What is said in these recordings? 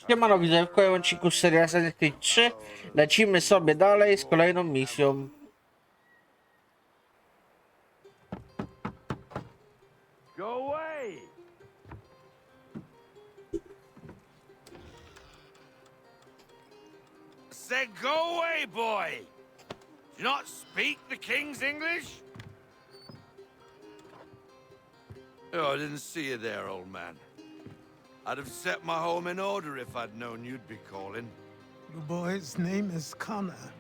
Siemano, widzę w kolejnym odcinku z serii Assassin's Creed 3. Lecimy sobie dalej z kolejną misją. Go away! Say go away, boy! Do you not speak the King's English? Oh, I didn't see you there, old man. I'd have set my home in order if I'd known you'd be calling. The boy's name is Connor.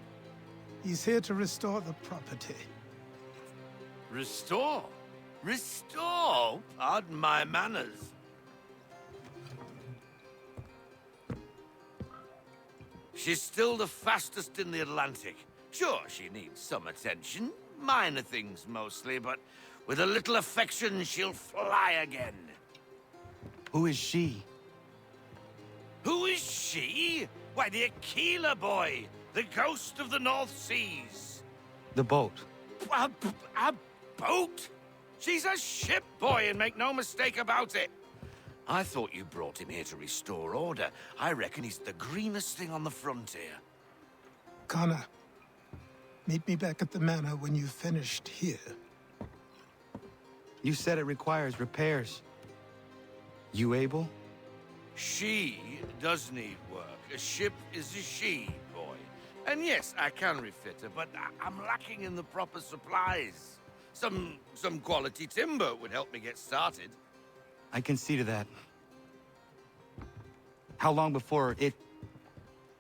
He's here to restore the property. Restore? Restore? Pardon my manners. She's still the fastest in the Atlantic. Sure, she needs some attention. Minor things mostly, but with a little affection, she'll fly again. Who is she? Who is she? Why, the Aquila boy, the ghost of the North Seas. The boat. A boat? She's a ship, boy, and make no mistake about it. I thought you brought him here to restore order. I reckon he's the greenest thing on the frontier. Connor, meet me back at the manor when you've finished here. You said it requires repairs. You able? She does need work. A ship is a she, boy. And yes, I can refit her, but I'm lacking in the proper supplies. Some quality timber would help me get started. I can see to that. How long before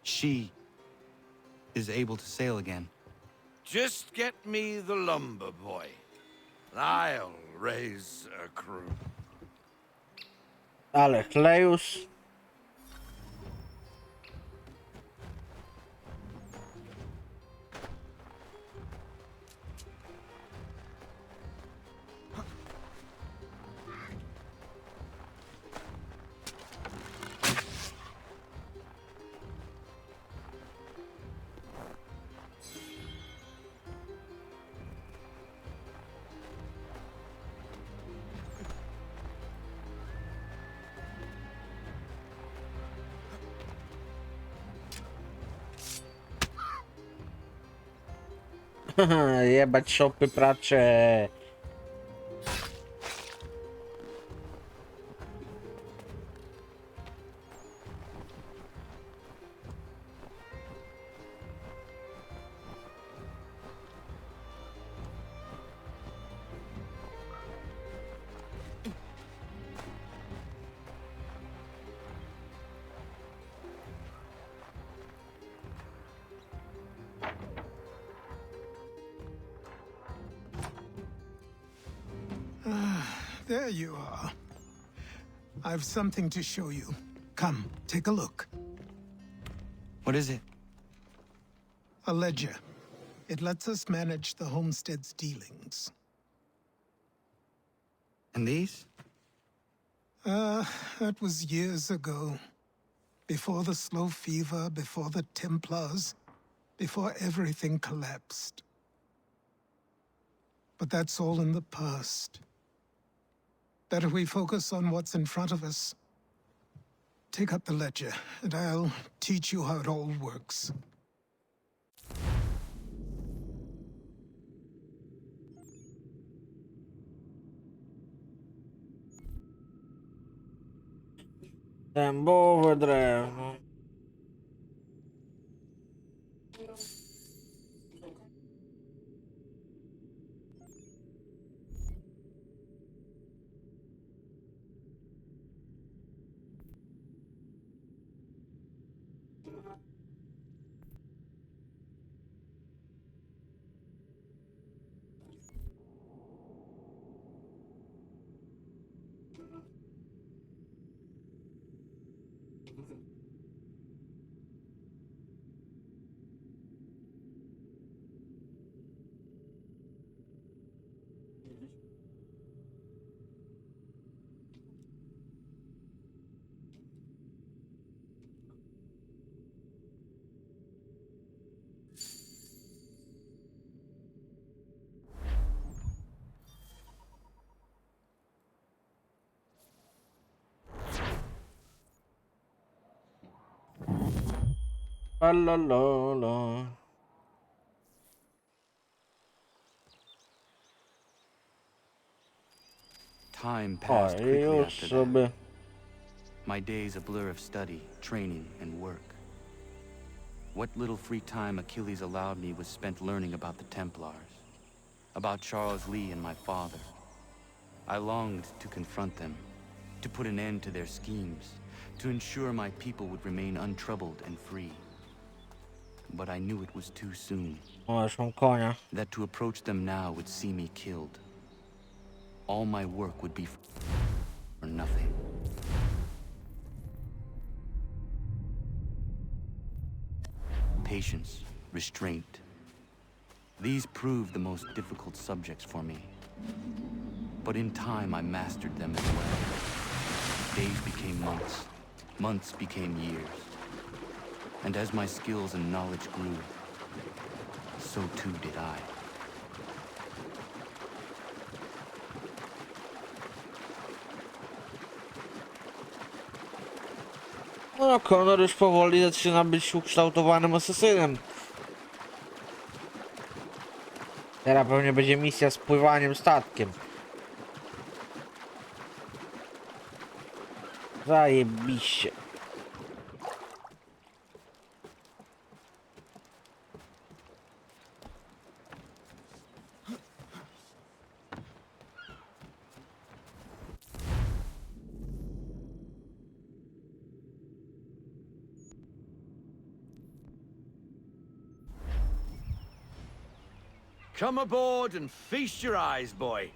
she is able to sail again? Just get me the lumber, boy. I'll raise a crew. Ale Klejus. Jebać szopy pracze. There you are. I've something to show you. Come, take a look. What is it? A ledger. It lets us manage the homestead's dealings. And these? That was years ago. Before the slow fever, before the Templars, before everything collapsed. But that's all in the past. Better we focus on what's in front of us. Take up the ledger, and I'll teach you how it all works. Dębowe drewno. Lalalala. Time O, passed i quickly już after that. sobie. My days a blur of study, training, and work. What little free time Achilles allowed me was spent learning about the Templars, about Charles Lee and my father. I longed to confront them, to put an end to their schemes, to ensure my people would remain untroubled and free. But I knew it was too soon, O, już mam konia. that to approach them now would see me killed. All my work would be for nothing. Patience, restraint. These proved the most difficult subjects for me. But in time, I mastered them as well. Days became months, months became years. And as my skills and knowledge grew, so too did I. No, Connor już powoli zaczyna być ukształtowanym asesynem. Teraz pewnie będzie misja z pływaniem statkiem. Zajebiście. Come aboard and feast your eyes, boy.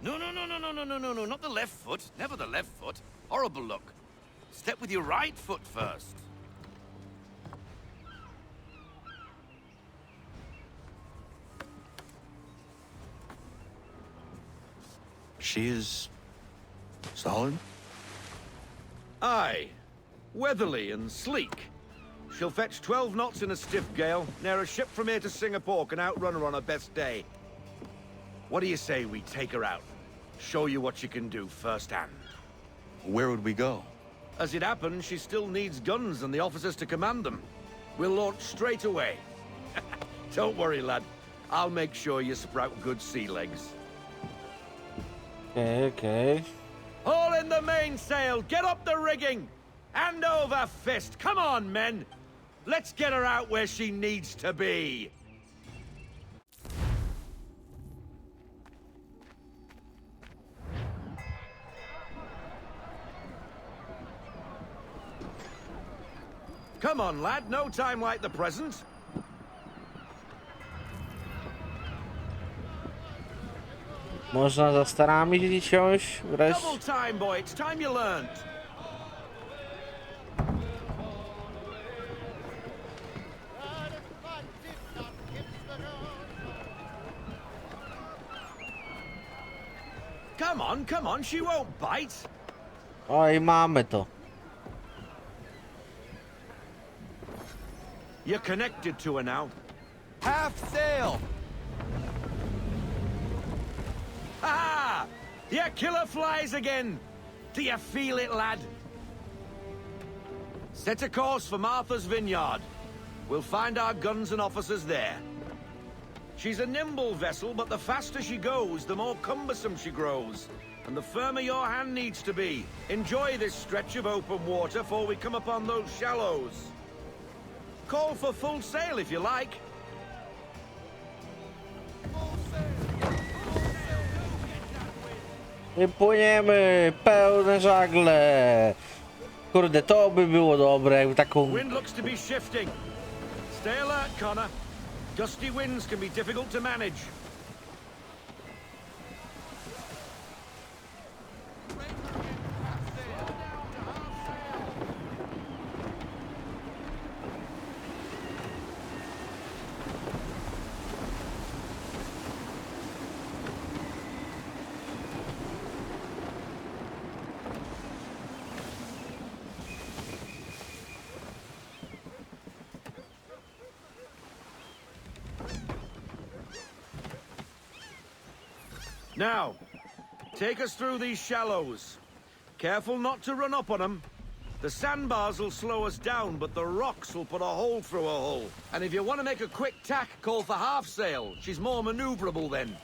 No, not the left foot. Never the left foot. Horrible look. Step with your right foot first. She is solid? Aye. Weatherly and sleek. She'll fetch 12 knots in a stiff gale, near a ship from here to Singapore can outrun her on her best day. What do you say we take her out? Show you what she can do firsthand. Where would we go? As it happens, she still needs guns and the officers to command them. We'll launch straight away. Don't worry, lad. I'll make sure you sprout good sea legs. Okay. Haul in the mainsail! Get up the rigging! Hand over fist! Come on, men! Let's get her out where she needs to be! Come on, lad. No time like the present. Można za starami siąść wreszcie. Double time, boy. It's time you learned. Come on, she won't bite. Oj, mamy to. You're connected to her now. Half sail! Ha! Your killer flies again! Do you feel it, lad? Set a course for Martha's Vineyard. We'll find our guns and officers there. She's a nimble vessel, but the faster she goes, the more cumbersome she grows. And the firmer your hand needs to be. Enjoy this stretch of open water before we come upon those shallows. Call for full sail if you like. I płyniemy, pełne żagle. Kurde, to by było dobre, jakby taką... Wind looks to be shifting. Stay alert, Connor. Gusty winds can be difficult to manage. Now, take us through these shallows. Careful not to run up on them. The sandbars will slow us down, but the rocks will put a hole through a hull. And if you want to make a quick tack, call for half sail. She's more maneuverable then.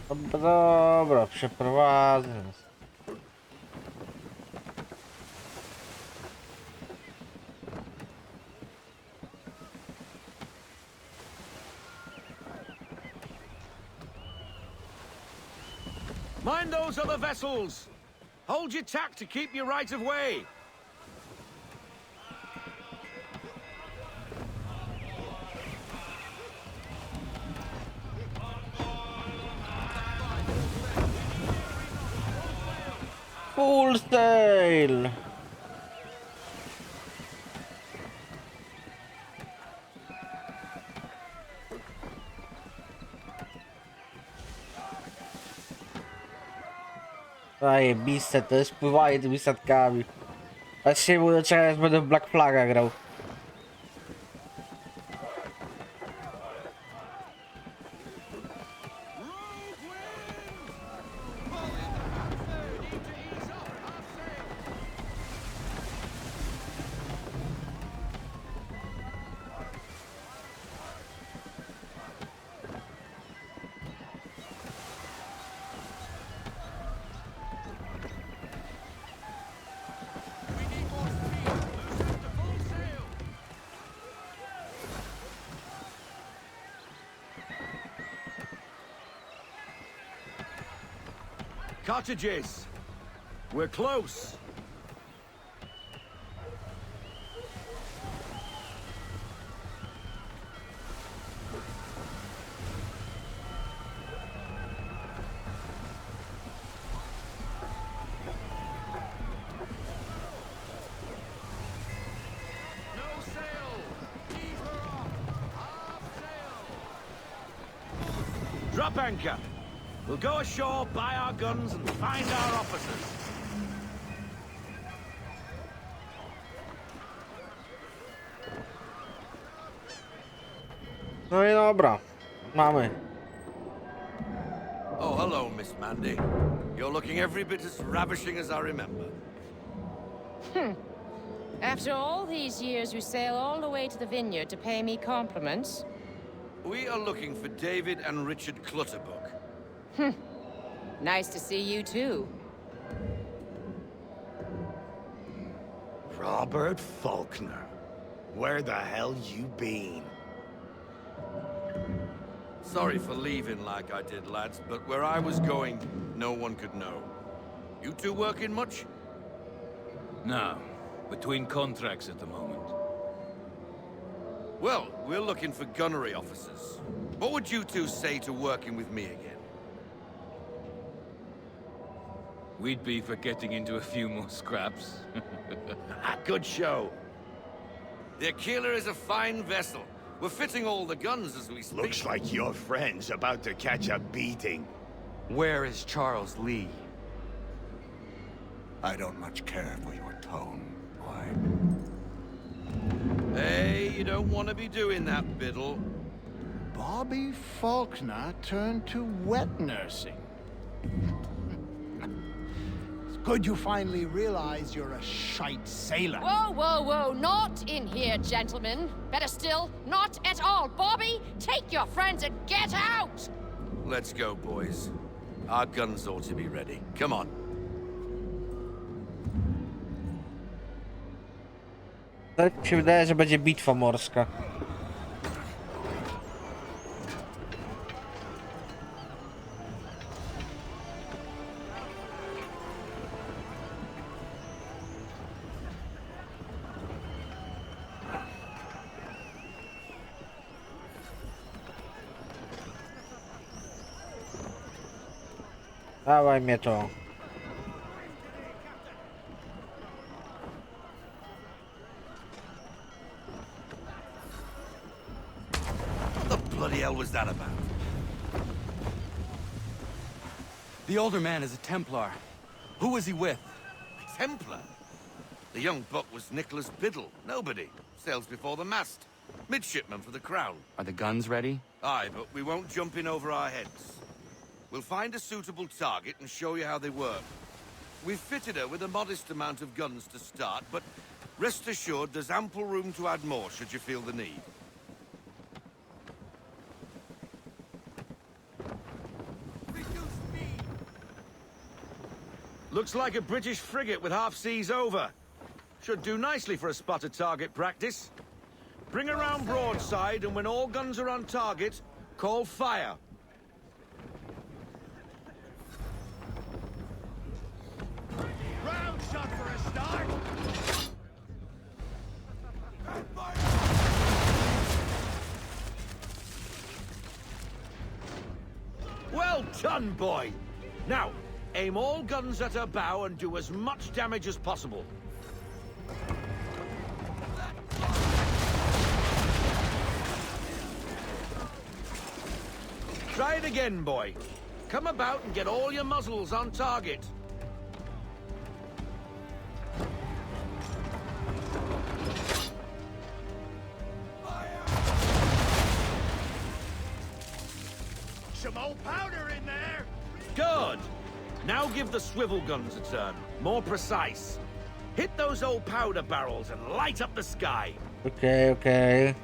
Dobra, dobra, przeprowadzę nas. Mind those other vessels! Hold your tack to keep your right of way! Full sail! Zajebiste, to jest pływanie tymi statkami. Aż się będę czekać, aż będę w Black Flaga grał. Cottages! We're close! No sail! Heave her off! Half sail! Drop anchor! We'll go ashore, buy our guns, and find our officers. No i dobra, mamy. Oh, hello, Miss Mandy. You're looking every bit as ravishing as I remember. After all these years, you sail all the way to the vineyard to pay me compliments? We are looking for David and Richard Clutterbuck. Nice to see you, too. Robert Faulkner. Where the hell you been? Sorry for leaving like I did, lads, but where I was going, no one could know. You two working much? No. Between contracts at the moment. Well, we're looking for gunnery officers. What would you two say to working with me again? We'd be for getting into a few more scraps. Good show. The Aquila is a fine vessel. We're fitting all the guns as we speak. Looks like your friend's about to catch a beating. Where is Charles Lee? I don't much care for your tone, boy. Hey, you don't want to be doing that, Biddle. Bobby Faulkner turned to wet nursing. It's good you finally realize you're a shite sailor. Whoa, whoa, whoa, not in here, gentlemen. Better still, not at all. Bobby, take your friends and get out! Let's go, boys. Our guns ought to be ready. Come on. Tak mi się wydaje, że będzie bitwa morska. Dawaj mnie to. What the bloody hell was that about? The older man is a Templar. Who was he with? A Templar? The young buck was Nicholas Biddle. Nobody. Sails before the mast. Midshipman for the Crown. Are the guns ready? Aye, but we won't jump in over our heads. We'll find a suitable target and show you how they work. We've fitted her with a modest amount of guns to start, but rest assured there's ample room to add more should you feel the need. Looks like a British frigate with half seas over. Should do nicely for a spotted target practice. Bring her round broadside, and when all guns are on target, call fire. Round shot for a start. Well done, boy! Now, aim all guns at her bow and do as much damage as possible. Try it again, boy. Come about and get all your muzzles on target. Some old powder in there. Good! Now give the swivel guns a turn. More precise. Hit those old powder barrels and light up the sky. Okay, okay.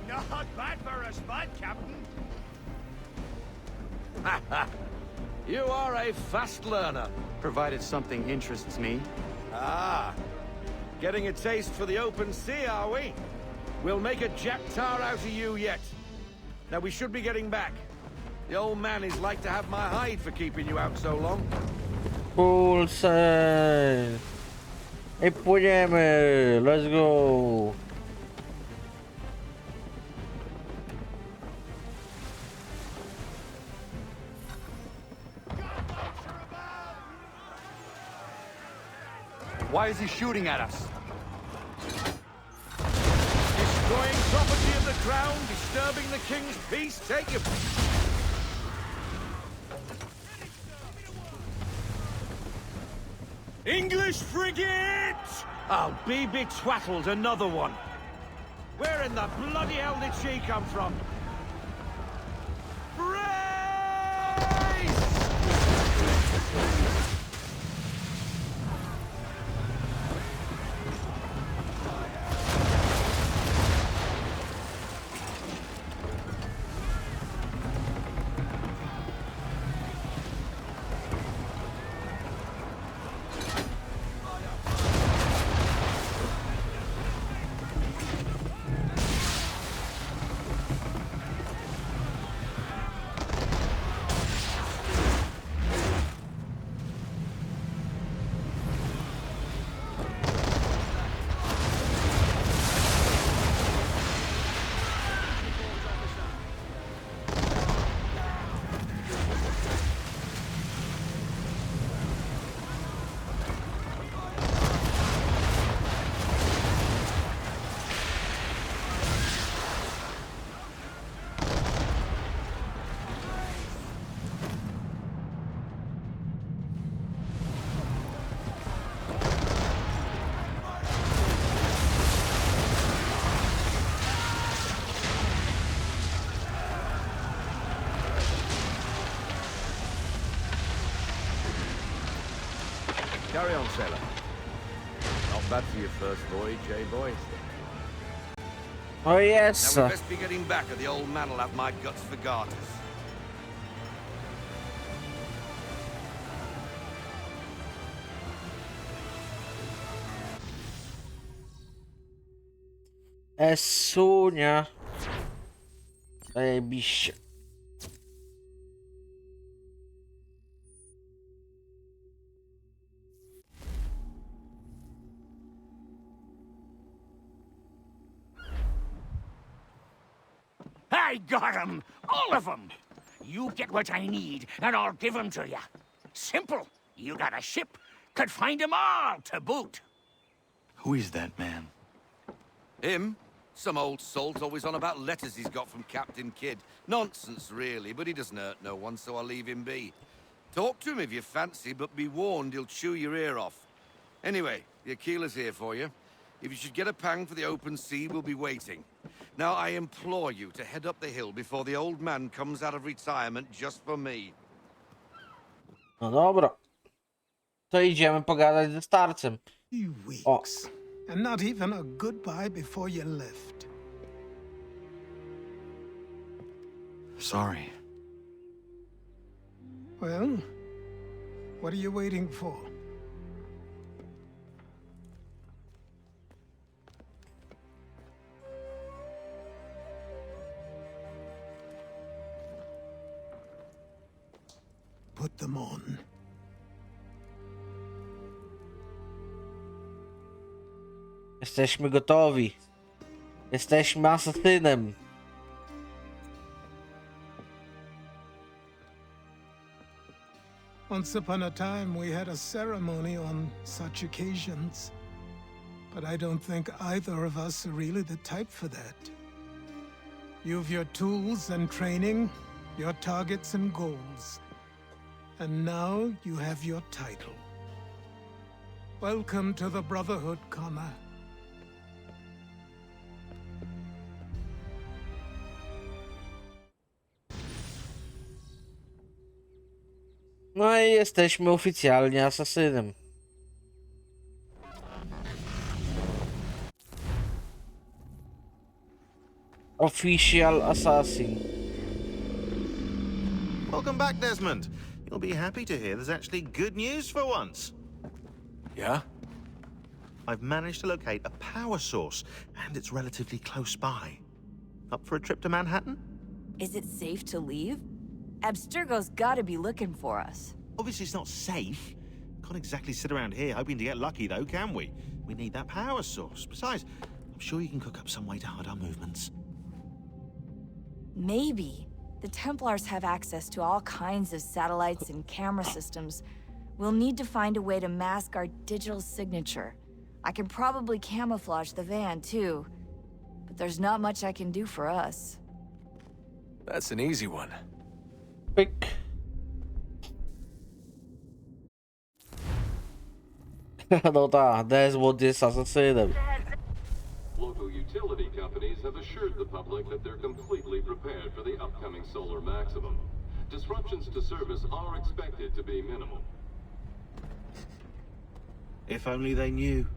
Not bad for a spot, Captain. You are a fast learner. Provided something interests me. Ah, getting a taste for the open sea, are we? We'll make a jack tar out of you yet. Now we should be getting back. The old man is like to have my hide for keeping you out so long. Pulsar. I płyniemy. Let's go. Why is he shooting at us? Destroying property of the crown, disturbing the king's peace, take your... English frigate! I'll be betwattled, another one. Where in the bloody hell did she come from? Brace! Carry on, sailor. Not bad for your first voyage, eh, boy? Oh yes. Now we best be getting back, or the old man will have my guts for garters. Esunia. Zajebiście. I got 'em! All of 'em! You get what I need, and I'll give 'em to you. Simple. You got a ship, could find 'em all to boot. Who is that man? Him? Some old salt always on about letters he's got from Captain Kidd. Nonsense, really, but he doesn't hurt no one, so I'll leave him be. Talk to him if you fancy, but be warned he'll chew your ear off. Anyway, the Aquila's here for you. If you should get a pang for the open sea, we'll be waiting. Now, I implore you to head up the hill before the old man comes out of retirement just for me. No dobra. To idziemy pogadać ze starcem. Few O, weeks, and not even a goodbye before you left. Sorry. Well, what are you waiting for? Put them on. jesteśmy gotowi. Jesteśmy asasynem. Once upon a time, we had a ceremony on such occasions. But I don't think either of us are really the type for that. You've your tools and training, your targets and goals. And now you have your title. Welcome to the Brotherhood, Connor. No i jesteśmy oficjalnie asasynem. Official Assassin. Welcome back, Desmond. You'll be happy to hear there's actually good news for once. Yeah? I've managed to locate a power source, and it's relatively close by. Up for a trip to Manhattan? Is it safe to leave? Abstergo's gotta be looking for us. Obviously, it's not safe. Can't exactly sit around here hoping to get lucky, though, can we? We need that power source. Besides, I'm sure you can cook up some way to hide our movements. Maybe. The Templars have access to all kinds of satellites and camera systems. We'll need to find a way to mask our digital signature. I can probably camouflage the van, too. But there's not much I can do for us. That's an easy one. Pyk. No tak, Desmond jest asasynem. Local utility companies have assured the public that they're completely prepared for the upcoming solar maximum. Disruptions to service are expected to be minimal. If only they knew.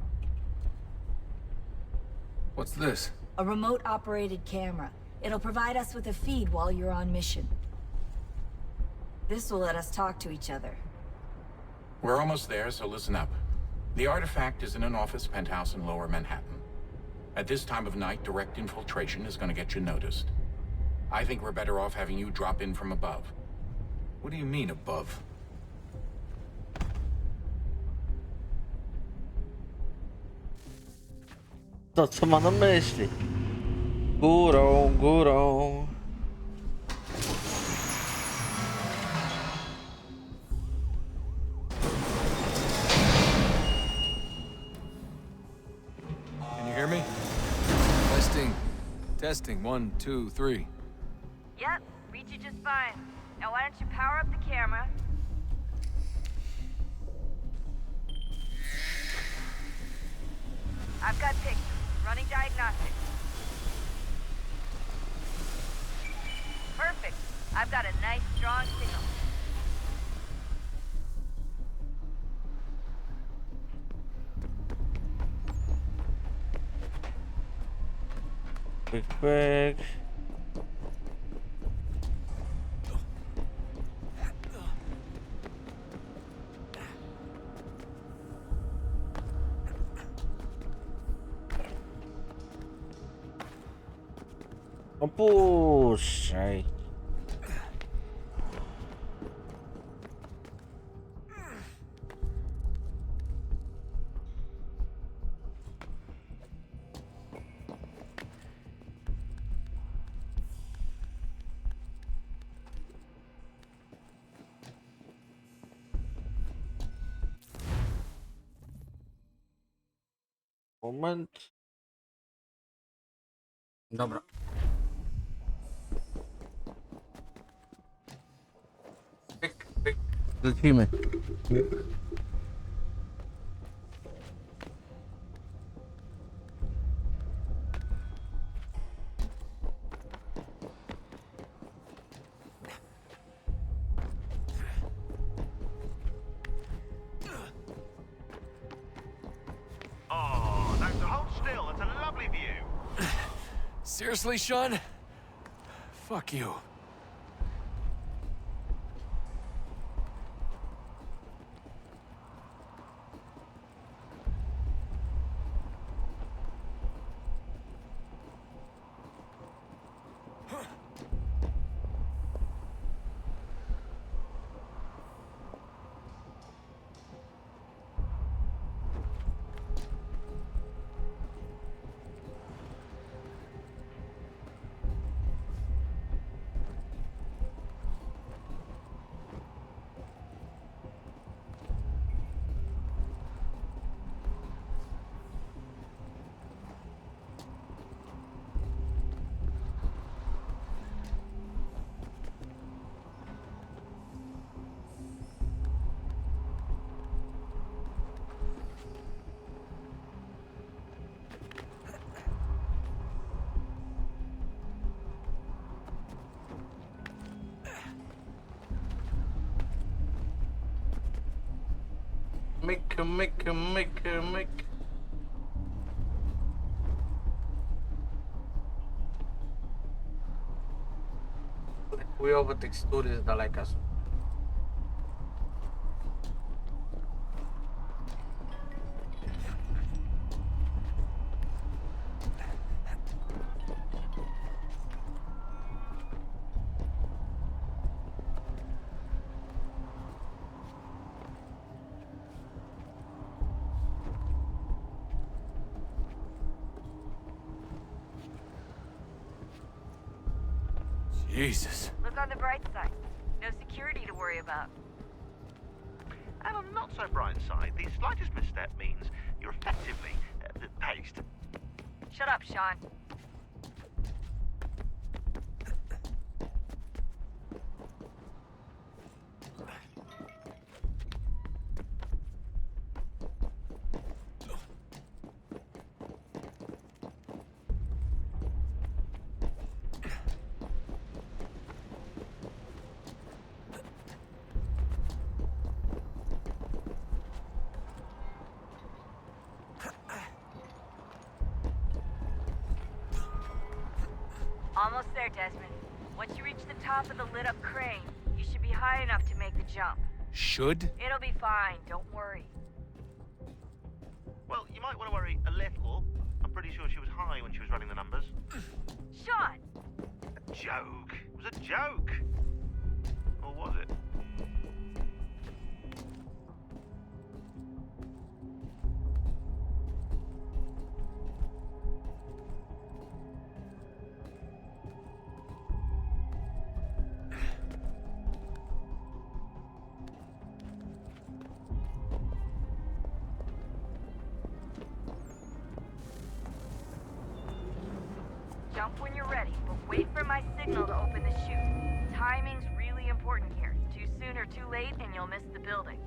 What's this? A remote-operated camera. It'll provide us with a feed while you're on mission. This will let us talk to each other. We're almost there, so listen up. The artifact is in an office penthouse in Lower Manhattan. At this time of night, direct infiltration is going to get you noticed. I think we're better off having you drop in from above. What do you mean, above? To co ma na myśli? Górą, górą. Can you hear me? Testing. Testing. 1, 2, 3. Yep, read you just fine. Now why don't you power up the camera? I've got pictures. Running diagnostics. Perfect. I've got a nice, strong signal. Pyk, pyk. Opuszczaj. Moment. Dobra. Pyk, pyk. Lecimy. Seriously, Sean? Fuck you. Myk. Chujowe tekstury z daleka są. Jesus. Look on the bright side. No security to worry about. And on the not so bright side, the slightest misstep means you're effectively paced. Shut up, Sean. Almost there, Desmond. Once you reach the top of the lit-up crane, you should be high enough to make the jump. Should? It'll be fine, don't worry. Well, you might want to worry a little. I'm pretty sure she was high when she was running the numbers. Sean! A joke. It was a joke. Or was it? Jump when you're ready, but wait for my signal to open the chute. Timing's really important here. Too soon or too late, and you'll miss the building.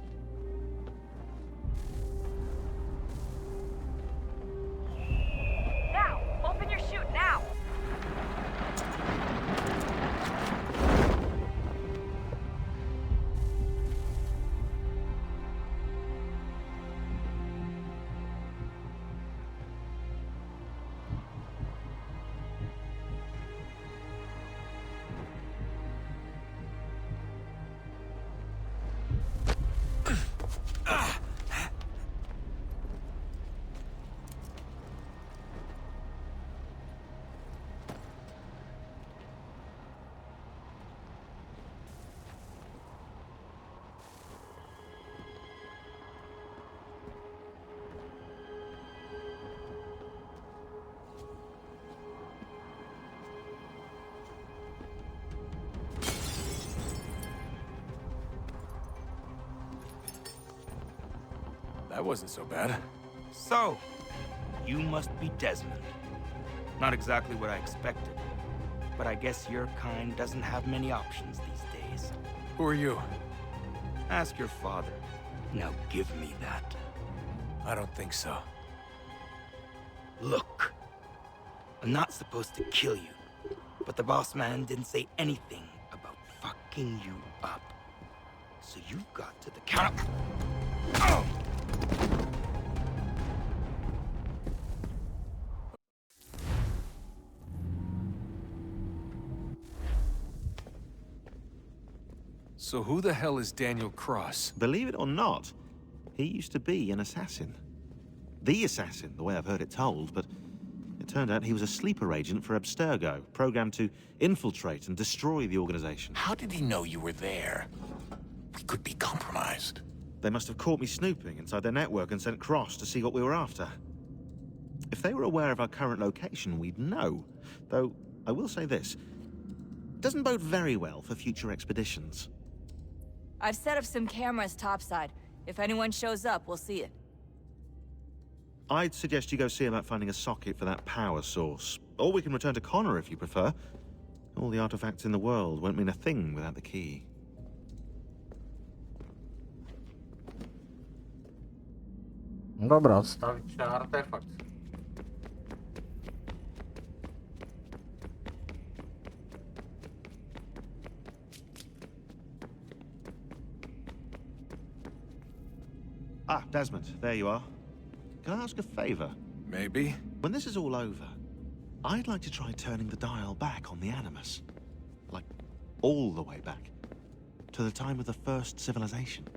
Now! Open your chute, now! That wasn't so bad. So, you must be Desmond. Not exactly what I expected, but I guess your kind doesn't have many options these days. Who are you? Ask your father. Now give me that. I don't think so. Look, I'm not supposed to kill you, but the boss man didn't say anything about fucking you up. So you've got to the count. Oh! So who the hell is Daniel Cross? Believe it or not, he used to be an assassin. The assassin, the way I've heard it told, but it turned out he was a sleeper agent for Abstergo, programmed to infiltrate and destroy the organization. How did he know you were there? We could be compromised. They must have caught me snooping inside their network and sent Cross to see what we were after. If they were aware of our current location, we'd know. Though, I will say this. Doesn't bode very well for future expeditions. I've set up some cameras topside. If anyone shows up, we'll see it. I'd suggest you go see about finding a socket for that power source. Or we can return to Connor if you prefer. All the artifacts in the world won't mean a thing without the key. Dobra, odstawić ten artefakt. Ah, Desmond, there you are. Can I ask a favor? Maybe. When this is all over, I'd like to try turning the dial back on the Animus. Like, all the way back. To the time of the first civilization.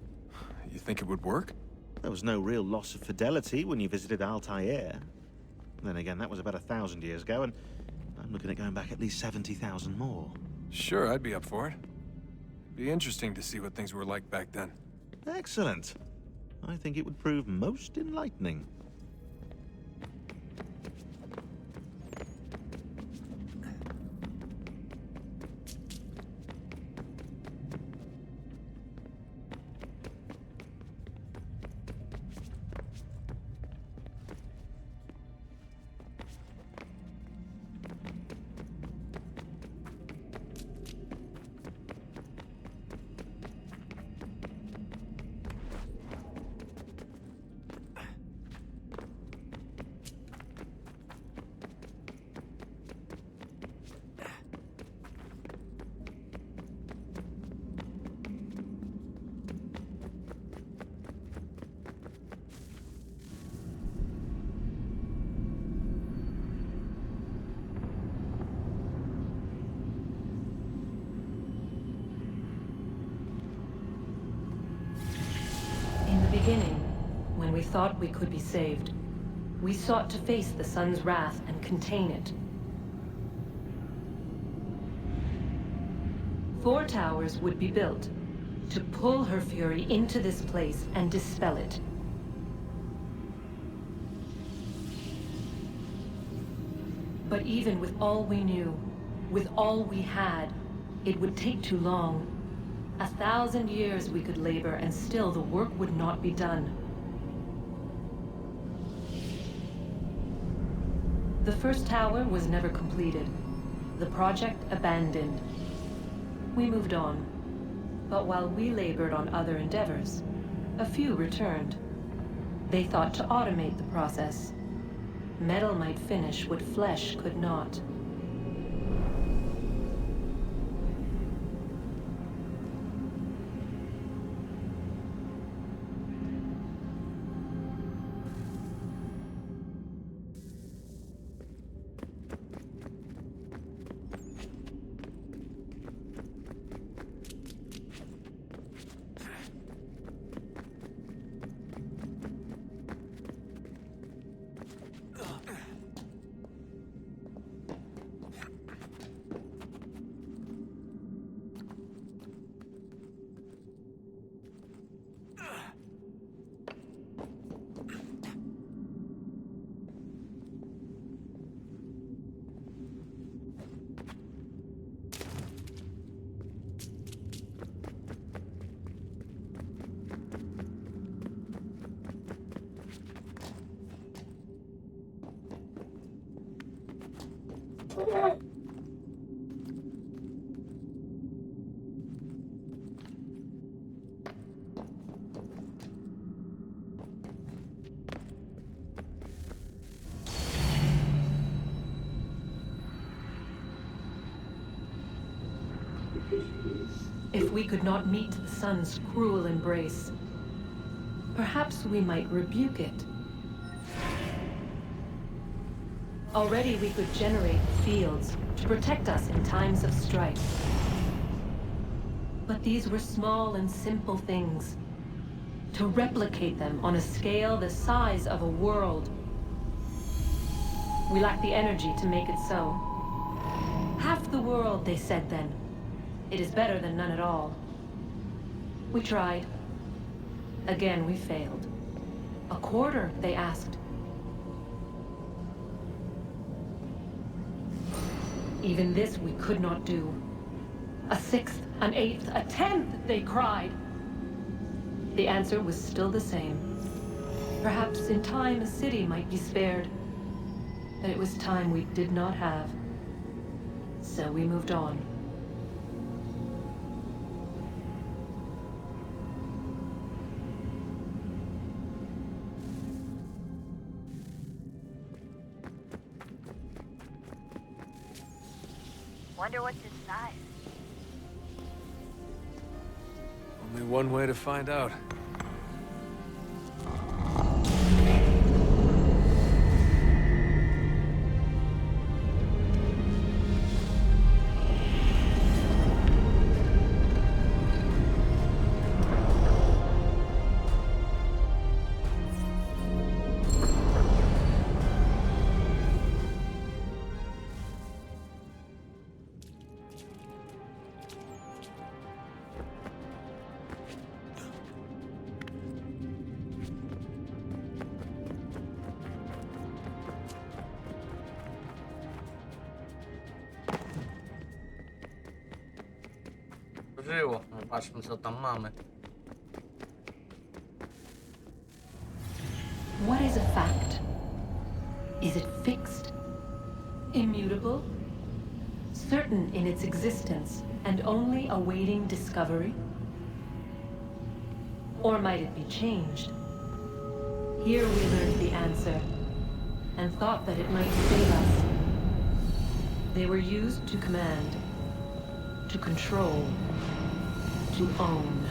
You think it would work? There was no real loss of fidelity when you visited Altair. Then again, that was about 1,000 years ago, and I'm looking at going back at least 70,000 more. Sure, I'd be up for it. It'd be interesting to see what things were like back then. Excellent. I think it would prove most enlightening. Beginning, when we thought we could be saved, we sought to face the sun's wrath and contain it. 4 towers would be built to pull her fury into this place and dispel it. But even with all we knew, with all we had, it would take too long. 1,000 years we could labor, and still the work would not be done. The first tower was never completed. The project abandoned. We moved on. But while we labored on other endeavors, a few returned. They thought to automate the process. Metal might finish what flesh could not. If we could not meet the sun's cruel embrace, perhaps we might rebuke it. Already we could generate fields to protect us in times of strife. But these were small and simple things. To replicate them on a scale the size of a world. We lack the energy to make it so. Half the world, they said then. It is better than none at all. We tried. Again, we failed. A quarter, they asked. Even this we could not do. A sixth, an eighth, a tenth, they cried. The answer was still the same. Perhaps in time a city might be spared. But it was time we did not have. So we moved on. Wonder what's inside. Only one way to find out. Żyło. No, patrzmy co tam mamy. What is a fact? Is it fixed? Immutable? Certain in its existence and only awaiting discovery? Or might it be changed? Here we learned the answer, and thought that it might save us. They were used to command, to control, to own.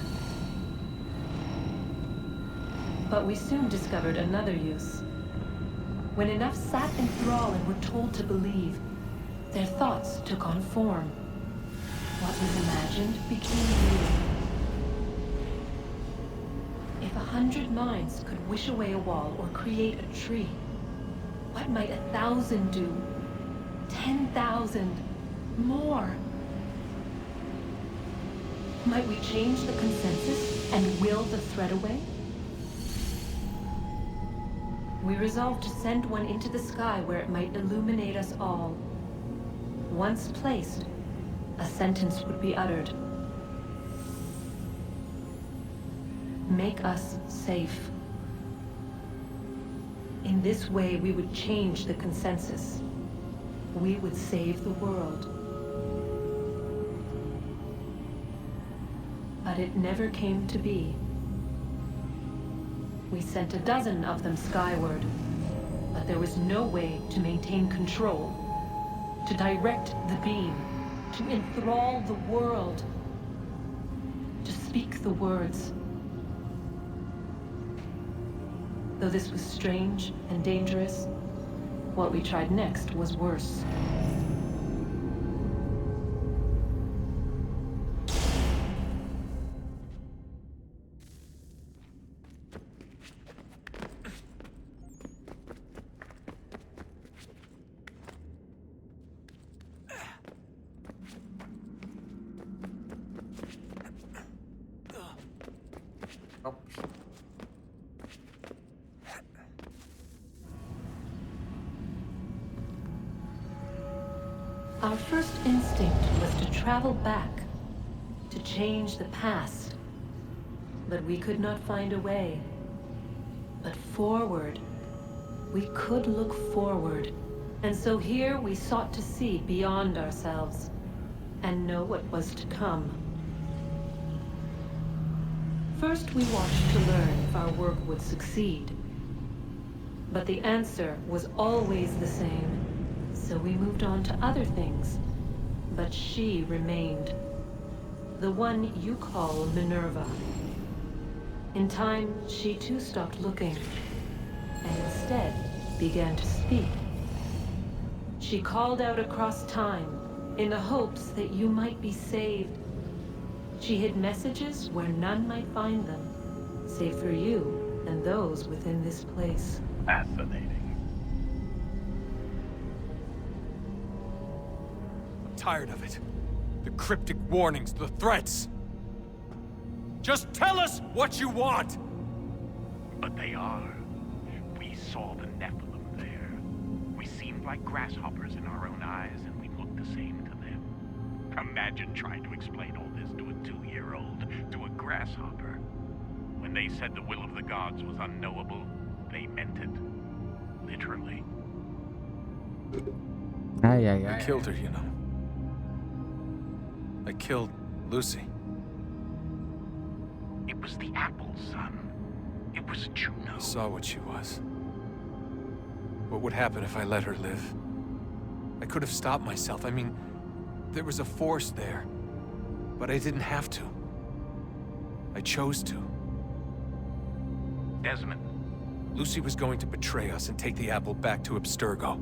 But we soon discovered another use. When enough sat in thrall and were told to believe, their thoughts took on form. What was imagined became real. If 100 minds could wish away a wall or create a tree, what might 1,000 do? 10,000? More? Might we change the consensus and will the threat away? We resolved to send one into the sky where it might illuminate us all. Once placed, a sentence would be uttered. Make us safe. In this way, we would change the consensus. We would save the world. But it never came to be. We sent a dozen of them skyward, but there was no way to maintain control, to direct the beam, to enthrall the world, to speak the words. Though this was strange and dangerous, what we tried next was worse. Our first instinct was to travel back, to change the past. But we could not find a way. But forward, we could look forward. And so here we sought to see beyond ourselves, and know what was to come. First we watched to learn if our work would succeed. But the answer was always the same. So we moved on to other things. But she remained. The one you call Minerva. In time, she too stopped looking, and instead began to speak. She called out across time, in the hopes that you might be saved. She hid messages where none might find them, save for you and those within this place. Fascinating. I'm tired of it. The cryptic warnings, the threats. Just tell us what you want! But they are. We saw the Nephilim there. We seemed like grasshoppers in our own eyes, and we looked the same to them. Imagine trying to explain all this to a 2-year-old, to a grasshopper. When they said the will of the gods was unknowable, they meant it. Literally. I killed her, you know. I killed Lucy. It was the apple, son. It was Juno. I saw what she was. What would happen if I let her live? I could have stopped myself. I mean, there was a force there. But I didn't have to. I chose to. Desmond. Lucy was going to betray us and take the apple back to Abstergo.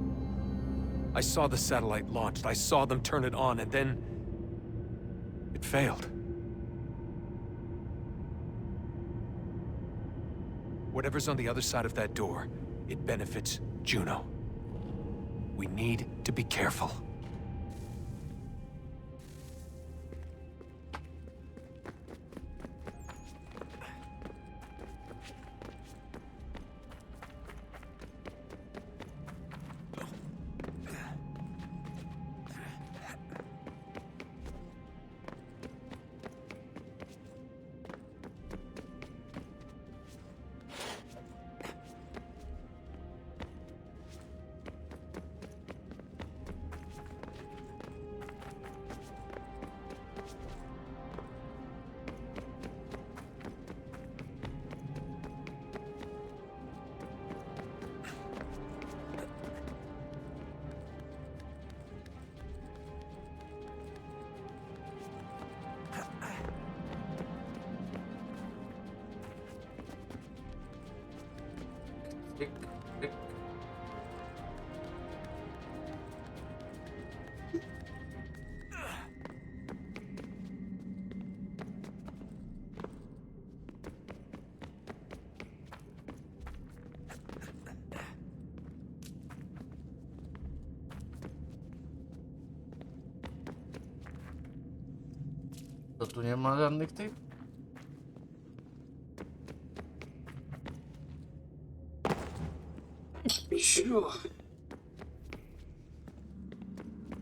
I saw the satellite launched. I saw them turn it on, and then... it failed. Whatever's on the other side of that door, it benefits Juno. We need to be careful. To tu nie ma żadnych tych?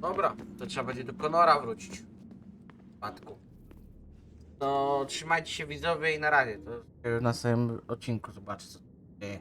Dobra, to trzeba będzie do Conora wrócić. Matku. To trzymajcie się widzowie i na razie. To w następnym odcinku zobaczę co się dzieje.